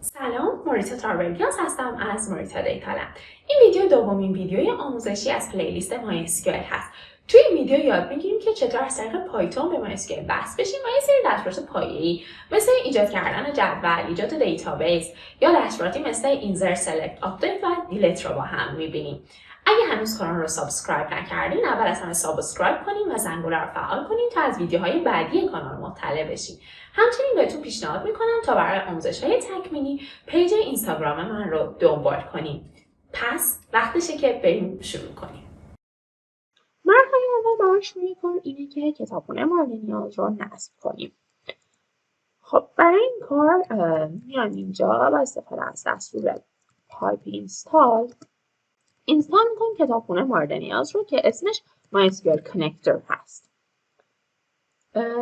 سلام، مهارت هستم از مهارت دیتابیس. این ویدیو دومین ویدیوی آموزشی از پلیلیست MySQL هست. توی این ویدیو یاد میگیریم که چطور از طریق پایتون به MySQL وصل بشیم و یه سری دستورات پایه‌ای مثل ایجاد کردن جدول، ایجاد دیتابیس یا دستوراتی مثل اینسرت، سلکت، آپدیت و دیلیت رو با هم میبینیم. اگه هنوز کانال رو سابسکرایب نکردین، اول از همه سابسکرایب کنین و زنگوله رو فعال کنین تا از ویدیوهای بعدی کانال مطلع بشین. همچنین بهتون پیشنهاد میکنم تا برای آموزش‌های تکمیلی پیج اینستاگرام من رو دنبال کنین. پس وقتشه که بریم شروع کنیم. مرحله اول برای شروع کار اینه که کتابخونه مورد نیاز رو نصب کنیم. خب برای این کار میایم اینجا با استفاده از دستور پایپ اینستال میکنیم کتابخونه مورد نیاز رو که اسمش MySQL کانکتور هست.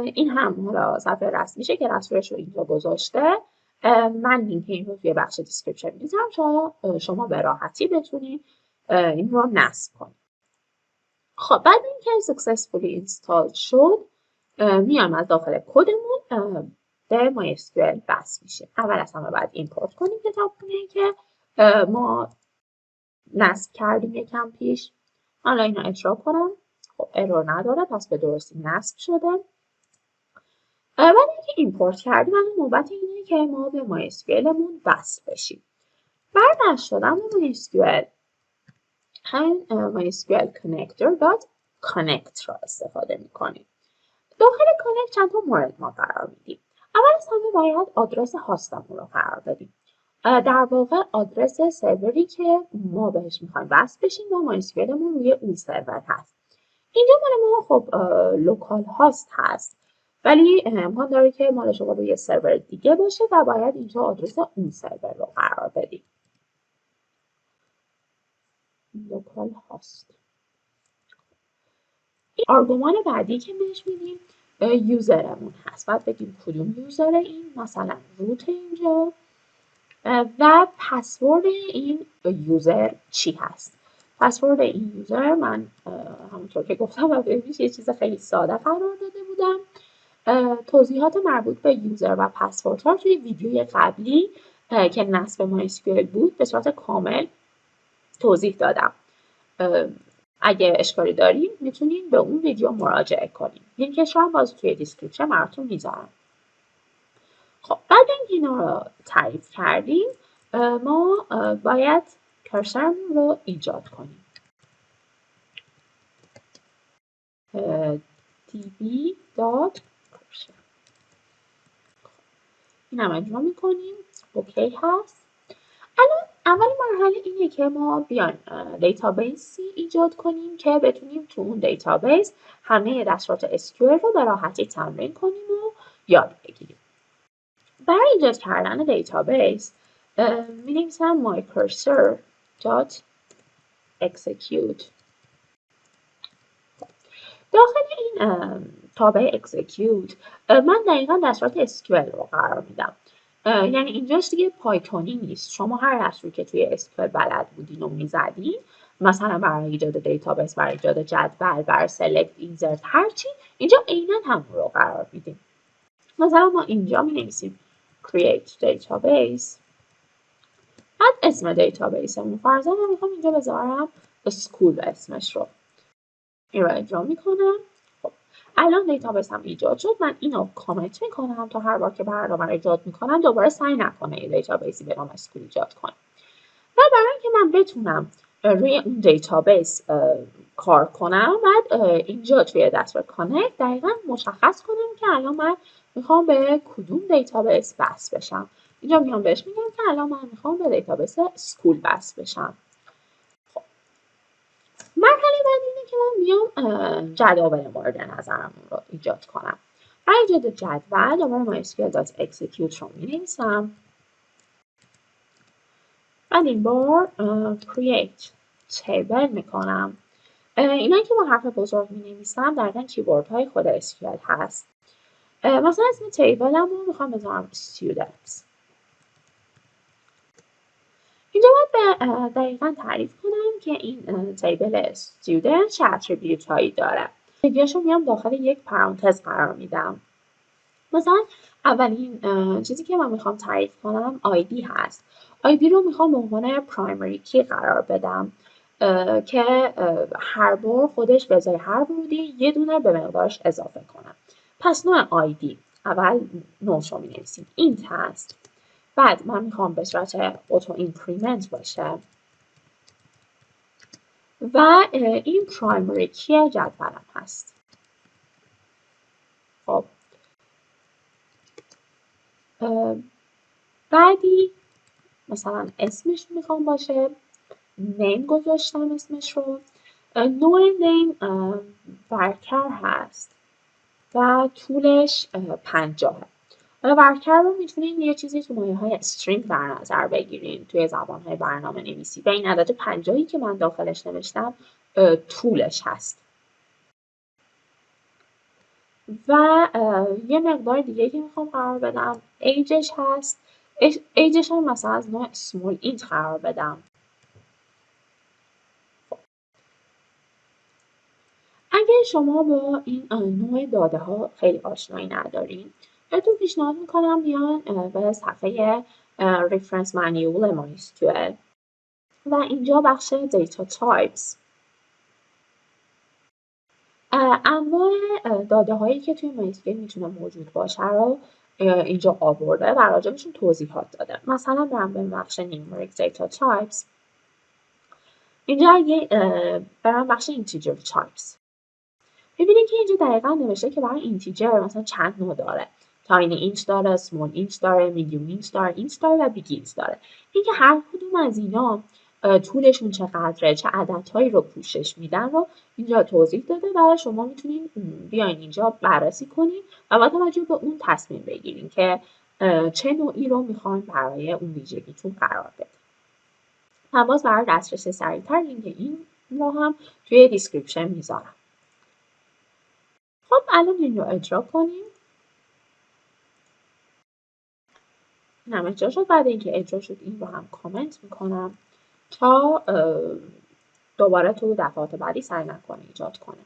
این هم حالا صفحه رسمیشه که دستورش رو اینجا گذاشته. من لینک این رو توی بخش دیسکریپشن میذارم تا شما به راحتی بتونید این رو نصب کنید. خب بعد اینکه successfully install شد میایم از داخل کدمون به MySQL وصل میشه. اول از همه باید ایمپورت کنیم کتابخونه که ما نصب کردیم یکم پیش. حالا اینو اجرا کنم. خب ارور نداره، پس به درستی نصب شده. بعد اینکه ایمپورت کردیم نوبت اینه که ما به MySQLمون وصل بشیم. برای وصل شدن به MySQL همین MySQL connector.connect را استفاده میکنیم. داخل کانکت چند تا مورد ما قرار میدیم. اول از همه باید آدرس هاستمون رو قرار بدیم. در واقع آدرس سروری که ما بهش میخوایم وصل بشیم و MySQLمون روی اون سرور هست. اینجا مال ما خب لوکال هاست هست، ولی امکان داره که مال شما روی سرور دیگه باشه و باید اینجا آدرس اون سرور رو قرار بدیم. لوکال هاست. این آرگومان بعدی که بهش میدیم یوزرمون هست. باید بگیم کدوم یوزر این، مثلا روت اینجا و پسورد این یوزر چی هست. پسورد این یوزر من همونطور که گفتم و بهش یه چیز خیلی ساده قرار داده بودم. توضیحات مربوط به یوزر و پسوردها توی ویدیوی قبلی که نصب MySQL بود به صورت کامل توضیح دادم. اگه اشکالی داریم میتونین به اون ویدیو مراجعه کنیم. لینکش رو هم باز توی دیسکریپشن براتون میذارم. خب بعد اینکه اینا رو تعریف کردیم ما باید کرسرمون رو ایجاد کنیم. db.cursor این هم اجرا میکنیم. اوکی هست. الان اول مرحله اینه که ما بیایم دیتابیسی ایجاد کنیم که بتونیم تو اون دیتابیس همه دستورات SQL رو به راحتی تمرین کنیم و یاد بگیریم. برای ایجاد کردن دیتابیس می نویسم mycursor.execute. داخل این تابع execute من دقیقا دستورات SQL رو قرار میدم. یعنی اینجاش دیگه پایتونی نیست. شما هر دستوری که توی SQL بلد بودین و میزدین، مثلا برای ایجاد دیتابیس، برای ایجاد جدول، برای سلکت، اینسرت، هرچی اینجا عیناً همون رو قرار میدیم. مثلا ما اینجا می نویسیم create database. بعد اسم دیتابیسمون فرضاً من میخوام اینجا بذارم school اسمش رو. این رو اجرا میکنم. خب الان دیتابیس هم ایجاد شد. من اینو کامنت میکنم تا هر بار که برنامه رو ایجاد میکنم دوباره سعی نکنه یه دیتابیسی به نام اسکول ایجاد کنه. و برای اینکه من بتونم روی اون دیتابیس کار کنم بعد اینجا توی دستور کانکت دقیقا مشخص کنم که الان من میخوام به کدوم دیتابیس وصل بشم. اینجا میام بهش میگم که الان من میخوام به دیتابیس اسکول وصل بشم. خب مرحله بعد اینه که من میام جداول مورد نظرمون رو ایجاد کنم. برای ایجاد جدول دوباره MySQL.execute رو می‌نویسم. بعد این بار create table میکنم. اینایی که با حرف بزرگ می‌نویسم دقیقاً کیبوردهای خود SQL هست. مثلا اسم تیبلم رو میخوام بذارم students. اینجا باید دقیقاً تعریف کنم که این تیبل student چه اتریبیوت هایی داره. دیگرشو میام داخل یک پرانتز قرار میدم. مثلا اولین چیزی که من میخوام تعریف کنم آیدی هست. آیدی رو میخوام به عنوان پرایمری کی قرار بدم که هر بار خودش به ازای هر ورودی یه دونه به مقدارش اضافه کنم. پس نوع آیدی اول نوعش رو مینویسیم اینت هست. بعد من میخوام به صورت اوتو اینکریمنت باشه و این پرایمری کی جدولم هست. خب بعدی مثلا اسمش میخوام باشه، نیم گذاشتم اسمش رو. نوع نیم ورکر هست و طولش 50. حالا ورکر رو میتونین یه چیزی تو مایه های استرینگ در نظر بگیرین توی زبان های برنامه نویسی و این عدد 50 که من داخلش نوشتم طولش هست. و یه مقدار دیگه که میخوام قرار بدم ایجش هست. ایجش هم مثلا از نوع اسمول اینت قرار بدم. اگر شما با این نوع داده ها خیلی آشنایی ندارین، بهتون پیشنهاد میکنم بیان به صفحه ریفرنس مانیول MySQL و اینجا بخش دیتابیس انواع داده هایی که توی MySQL میتونه موجود باشه رو اینجا آورده و راجبشون توضیحات داده. مثلا برم به بخش numeric data types. اینجا اگه برم بخش integer types ببینید که اینجا دقیقا نوشته که برای اینتیجر مثلا چند نوع داره. تاینی اینت داره، سمول اینت داره، میدیوم اینت داره، اینت داره و بیگ اینت داره. اینکه هر کدوم از اینا طولشون چقدره، چه عددهایی رو پوشش میدن رو اینجا توضیح داده و شما میتونین بیاین اینجا بررسی کنین و با توجه به اون تصمیم بگیرین که چه نوعی رو میخواین برای اون ویژگیتون قرار بدین. من باز برای دسترسی سریعتر لینک این رو هم توی دیسکریپشن میذارم. خب الان این رو اجرا کنیم. این هم اجرا شد. بعد اینکه اجرا شد این رو هم کامنت میکنم تا دوباره تو دفعات بعدی سعی نکنه ایجاد کنه.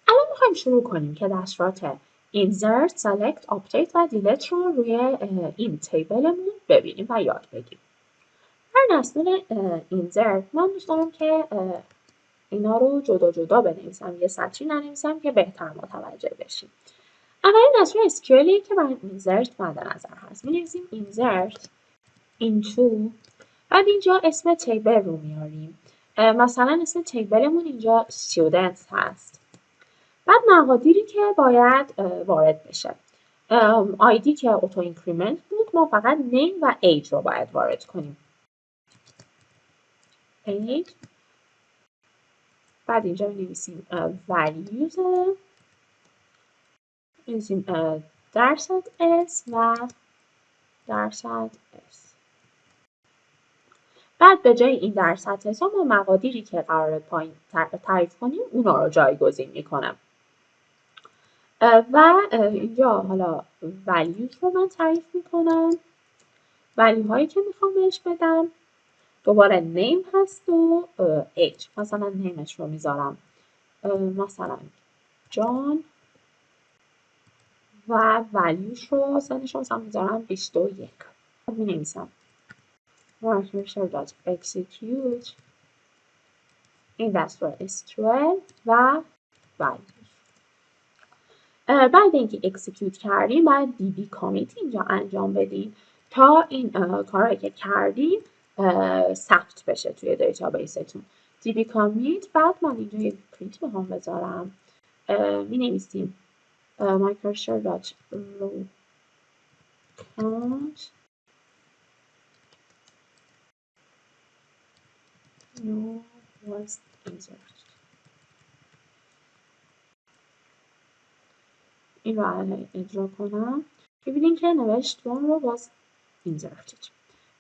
الان میخوایم شروع کنیم که دستورات insert, select, update و delete رو روی این تیبلمون ببینیم و یاد بگیریم. هر دستور insert من دوست دارم که اینا رو جدا جدا بنویسم، یه سطری ننویسم که بهتر متوجه بشیم. اولین دستور SQLی که برای insert مد نظر هست. می‌نویسیم insert into بعد اینجا اسم تیبل رو میاریم. مثلا اسم تیبلمون اینجا students هست. بعد مقادیری که باید وارد بشه. آیدی که اوتو اینکریمنت بود، ما فقط name و age رو باید وارد کنیم. age. بعد اینجا می‌نویسیم values می‌نویسیم درصد s و درصد s. بعد به جای این درصد s ما مقادیری که قرار پایین تعریف کنیم اونا رو جایگزین می‌کنم. و اینجا حالا values رو من تعریف می‌کنم. value هایی که می‌خوام بهش بدم دوباره name هست و age. مثلا nameش رو میذارم مثلا جان و values رو سنش رو مثلا میذارم 21. می‌نویسم execute این دستور SQL و values. بعد اینکه اکسیکیوت کردیم باید DB کامیت اینجا انجام بدیم تا این کارهایی که کردیم ثبت بشه توی دیتابیستون. DB کامیت. بعد من اینجا یک پرینت میخوام بذارم. می نویسیم mycursor.locate no was insert. این رو الان اجرا کنم. ببینیم که نوشت one رو was inserted.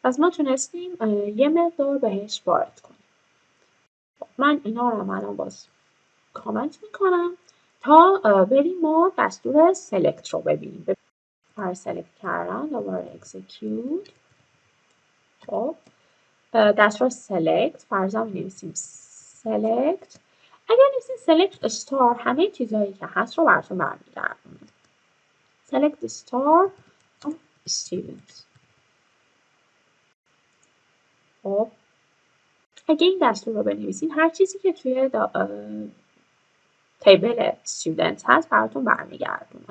پس ما تونستیم یه مقدار بهش وارد کنیم. من اینا رو الان باز کامنت میکنم تا بریم ما دستور select رو ببینیم. برای select کردن دوباره execute. خب دستور select فرضاً می‌نویسیم select. اگر نویسیم select star همه چیزهایی که هست رو براتون برمیگردونه. select the star of student. خب اگه این دستور رو بنویسین هر چیزی که توی تیبل student هست براتون برمیگردونه.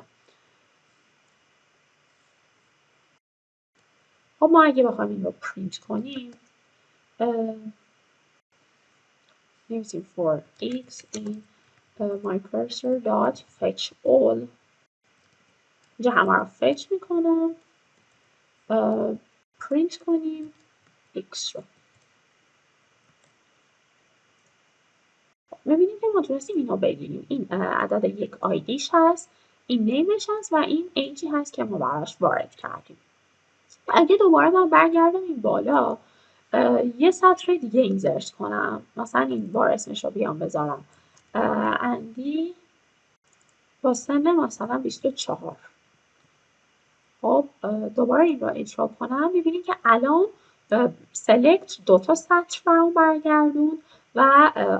خب ما اگه بخوایم این رو پرینت کنیم نویسیم for x in my cursor dot fetch all. اینجا همه رو fetch میکنم. پرینت کنیم x رو. می‌بینیم که ما تونستیم اینو بگیریم. این عدد یک آیدیش هست، این نیمش هست و این ایجی هست که ما براش وارد کردیم. اگه دوباره من برگردم این بالا یه سطر دیگه اینسرت کنم، مثلا این بار اسمش رو بیام بذارم اندی با سن مثلا 24. خب دوباره این رو اجرا کنم می‌بینیم که الان سلکت دوتا سطر برام برگردون و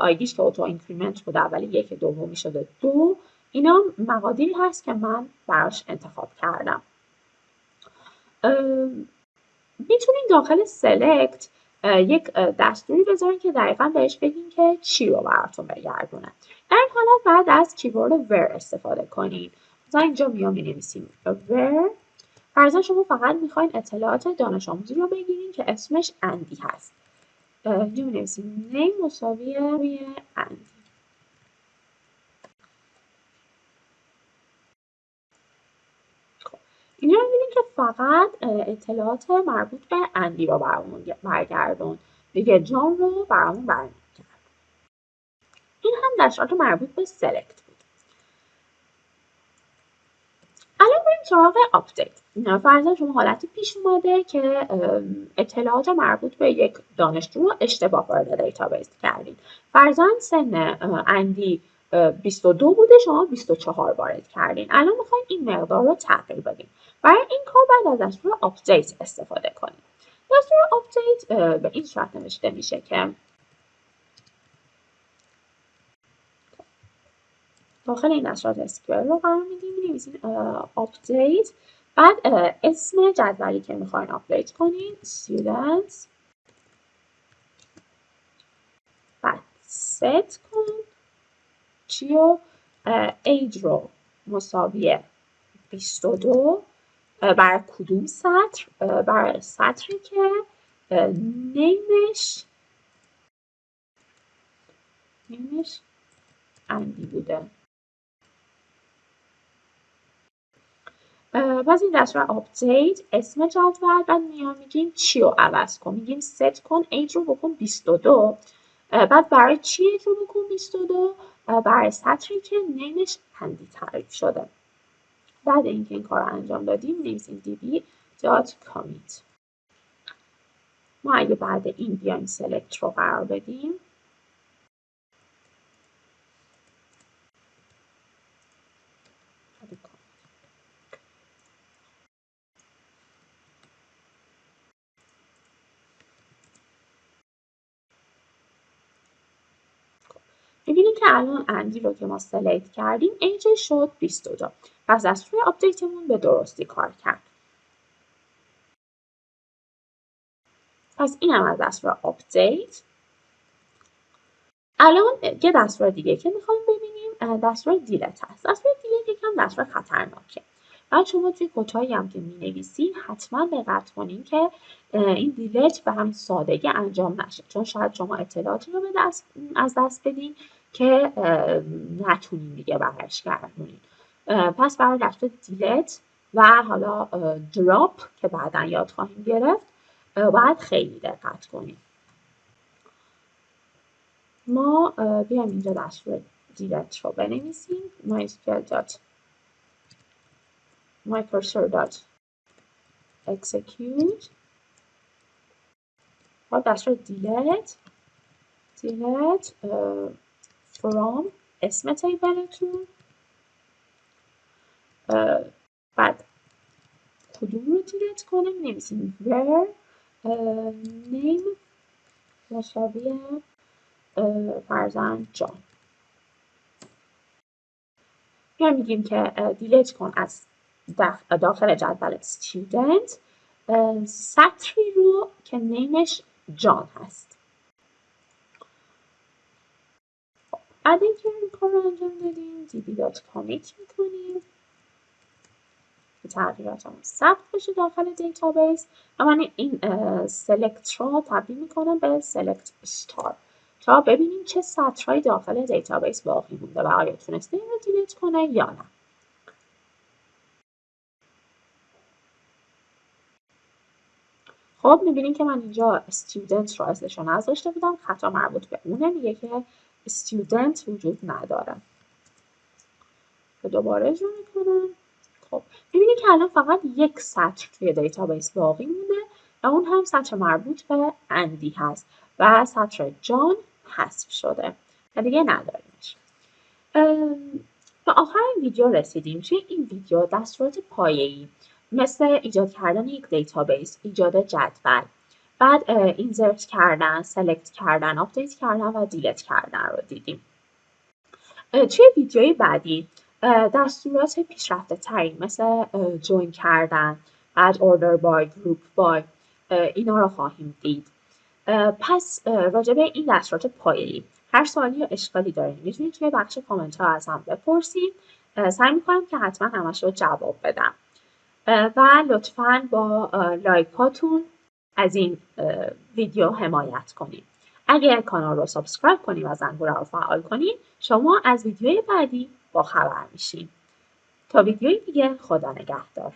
آیدیش که اوتو اینکریمنت بوده اولی یک دومی شده 2. اینا مقادیری هست که من براش انتخاب کردم. میتونین داخل سلکت یک دستوری بذارین که دقیقا بهش بگین که چی رو براتون بگردونه. در این حالت بعد از کیورد ور استفاده کنین. مثلا اینجا میام مینویسیم ور. فرضاً شما فقط میخواین اطلاعات دانش آموزی رو بگیرین که اسمش اندی هست. اینجا می‌نویسیم نیم مساوی اندی. خب اینجا می‌بینیم که فقط اطلاعات مربوط به اندی رو برامون برگردون. دیگه جان رو برامون برمیگردون. این هم دستورات مربوط به سلکت بود. الان بریم سراغ آپدیت. فرضاً شما حالتی پیش اومده که اطلاعات مربوط به یک دانشجو رو اشتباه وارد دیتابیس کردین. فرضاً سن اندی 22 بوده، شما 24 وارد کردین. الان میخواین این مقدار رو تغییر بدین. برای این کار باید از دستور آپدیت استفاده کنیم. دستور آپدیت به این صورت نوشته میشه که داخل این دستورات SQL رو قرار میدیم، می‌نویسین آپدیت، بعد اسم جدولی که میخواین آپدیت کنین students، بعد set کن چیو age رو مساوی 22 برای کدوم سطر؟ برای سطری که نیمش اندی بوده. باز این دستور آپدیت اسم جدول، بعد میگیم چی رو عوض کن، میگیم ست کن ایج رو بکن 22. بعد برای چی ایج رو بکن 22؟ برای سطری که نیمش اندی تعریف شده. بعد اینکه این کار رو انجام دادیم می‌نویسیم db.commit. ما اگه بعد این بیایم سلکت رو قرار بدیم می‌بینید که الان اندی رو که ما سلکت کردیم ایجش شد 22. پس دستور آپدیتمون به درستی کار کرد. پس این هم از دستور آپدیت. الان یه دستور دیگه که میخوایم ببینیم دستور دیلت هست. دستور دیلت یکم دستور خطرناکه. بعد شما توی کدهایی هم که مینویسین حتما دقت کنین که این دیلت به همین سادگی انجام نشه، چون شاید شما اطلاعاتی رو از دست بدین که نتونین دیگه برگردونین. پس برای دستور دیلت و حالا دراپ که بعدا یاد خواهیم گرفت باید خیلی دقت کنیم. ما بیایم اینجا دستور دیلت رو بنویسیم mySQL.mycursor.execute و دستور دیلت from اسم تیبلتون، بعد کدوم رو دیلت کنیم نویسیم where name مساوی فرزند جان. یا میگیم که دیلیت کن از داخل جدول student سطری رو که نیمش جان هست. بعد اینکه این کار رو انجام دادیم db.commit میکنیم که تغییراتمون ثبت بشه داخل دیتابیس و من این select رو تبدیل میکنم به select star تا ببینیم چه سطرهایی داخل دیتابیس باقی مونده و آیا تونسته این رو دیلیت کنه یا نه. خب میبینیم که من اینجا student رو اسمش رو نذاشته بودم، خطا مربوط به اونه، میگه که student وجود نداره. دوباره اجرا میکنم. خب میبینیم که الان فقط یک سطر توی دیتابیس باقی مونده و اون هم سطر مربوط به اندی هست و سطر جان حذف شده و دیگه نداریمش. به آخر این ویدیو رسیدیم. توی این ویدیو دستورات پایه‌ای مثل ایجاد کردن یک دیتابیس، ایجاد جدول، بعد اینسرت کردن، سلکت کردن، آپدیت کردن و دیلیت کردن رو دیدیم. توی ویدیوی بعدی دستورات پیشرفته تری مثل جوین کردن، بعد اوردر بای، گروپ بای، اینا رو خواهیم دید. پس راجع به این دستورات پایه‌ای هر سوالی یا اشکالی دارید میتونید توی بخش کامنت ها از هم بپرسید. سعی میکنم که حتما همش رو جواب بدم و لطفاً با لایکاتون از این ویدیو حمایت کنید. اگر کانال رو سابسکرایب کنید و زنگوله رو فعال کنید شما از ویدیوی بعدی با خبر میشین. تا ویدیوی دیگه خدا نگهدار.